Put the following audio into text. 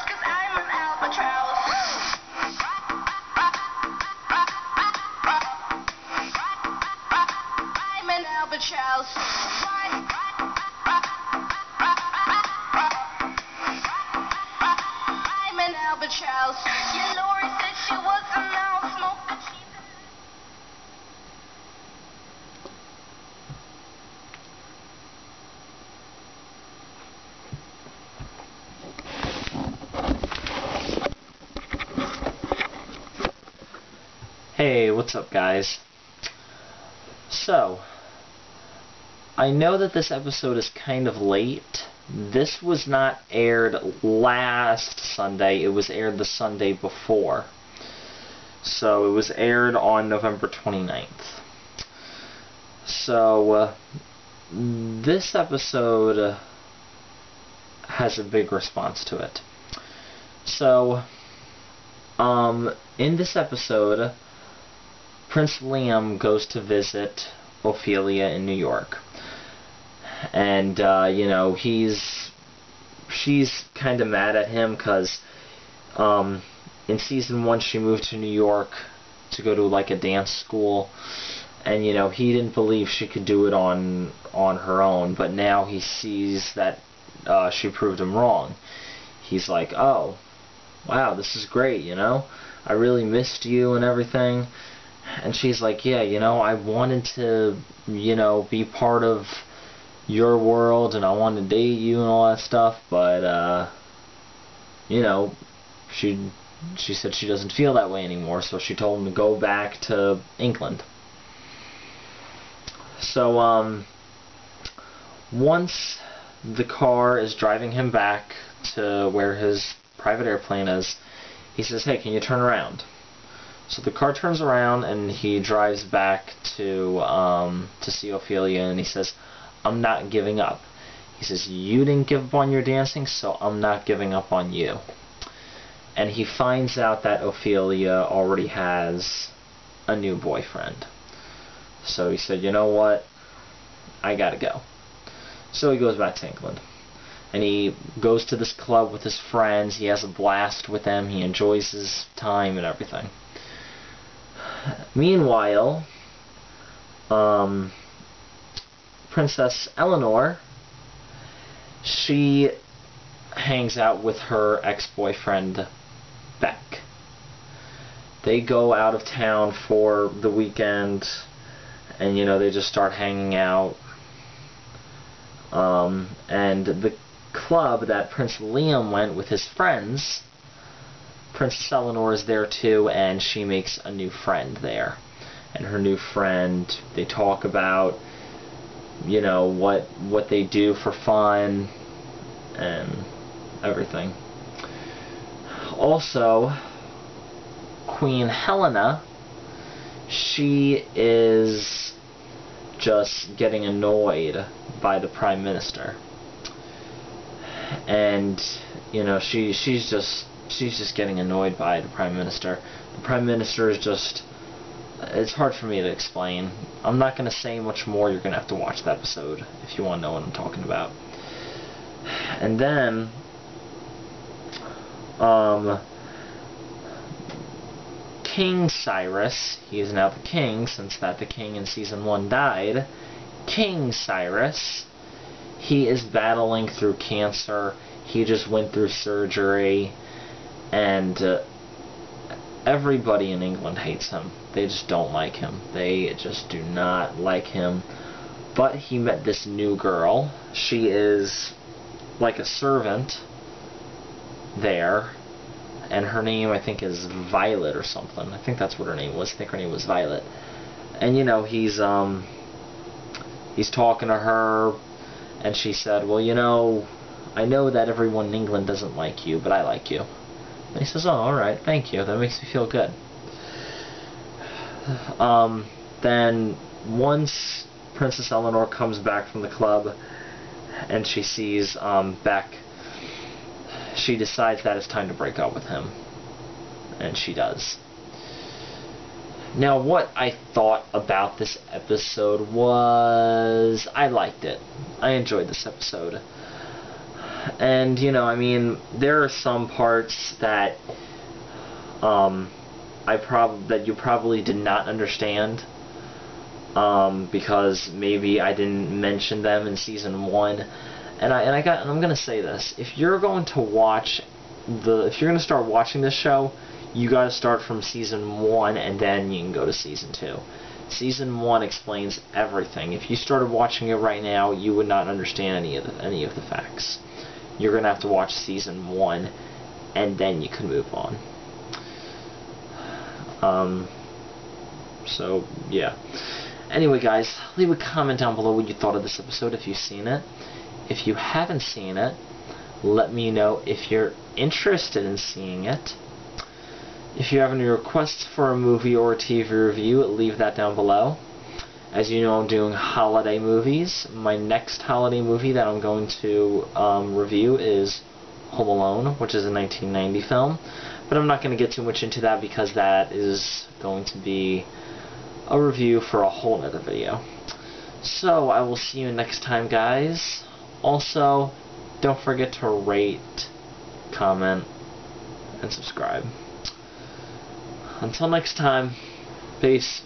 'cause I'm an albatroz. I'm an albatroz. I'm an albatroz. Your Lori said she wasn't all smoke, but she's Hey, what's up, guys? So, I know that this episode is kind of late. This was not aired last Sunday, it was aired the Sunday before. So, it was aired on November 29th. So, this episode has a big response to it. So, in this episode, Prince Liam goes to visit Ophelia in New York. And, you know, she's kind of mad at him because, in season 1 she moved to New York to go to, like, a dance school. And, you know, he didn't believe she could do it on her own. But now he sees that, she proved him wrong. He's like, oh, wow, this is great, you know? I really missed you and everything. And she's like, yeah, you know, I wanted to, you know, be part of your world, and I wanted to date you and all that stuff, but, you know, she said she doesn't feel that way anymore, so she told him to go back to England. So, once the car is driving him back to where his private airplane is, he says, hey, can you turn around? So the car turns around and he drives back to see Ophelia, and he says, I'm not giving up. He says, you didn't give up on your dancing, so I'm not giving up on you. And he finds out that Ophelia already has a new boyfriend. So he said, you know what? I gotta go. So he goes back to England. And he goes to this club with his friends. He has a blast with them. He enjoys his time and everything. Meanwhile, Princess Eleanor, she hangs out with her ex-boyfriend, Beck. They go out of town for the weekend, and, you know, they just start hanging out. And the club that Prince Liam went with his friends, Princess Eleanor is there too, and she makes a new friend there. And her new friend, they talk about, you know, what they do for fun and everything. Also, Queen Helena, she is just getting annoyed by the Prime Minister. And, you know, she's just getting annoyed by the Prime Minister. The Prime Minister is just... It's hard for me to explain. I'm not going to say much more. You're going to have to watch the episode if you want to know what I'm talking about. And then... King Cyrus, he is now the king, since that the king in season 1 died. King Cyrus, he is battling through cancer. He just went through surgery. And everybody in England hates him. They just don't like him. They just do not like him. But he met this new girl. She is like a servant there. And her name, I think, is Violet or something. I think that's what her name was. I think her name was Violet. And, you know, he's talking to her. And she said, well, you know, I know that everyone in England doesn't like you, but I like you. And he says, oh, alright, thank you. That makes me feel good. Then, once Princess Eleanor comes back from the club, and she sees Beck, she decides that it's time to break up with him. And she does. Now, what I thought about this episode was... I liked it. I enjoyed this episode. And, you know, I mean, there are some parts that that you probably did not understand, because maybe I didn't mention them in season 1. And I'm gonna say this: if you're going to start watching this show, you gotta start from season 1, and then you can go to season 2. Season 1 explains everything. If you started watching it right now, you would not understand any of the facts. You're gonna have to watch season 1, and then you can move on. So yeah. Anyway, guys, leave a comment down below what you thought of this episode if you've seen it. If you haven't seen it, let me know if you're interested in seeing it. If you have any requests for a movie or a TV review, leave that down below. As you know, I'm doing holiday movies. My next holiday movie that I'm going to review is Home Alone, which is a 1990 film. But I'm not going to get too much into that because that is going to be a review for a whole nother video. So, I will see you next time, guys. Also, don't forget to rate, comment, and subscribe. Until next time, peace.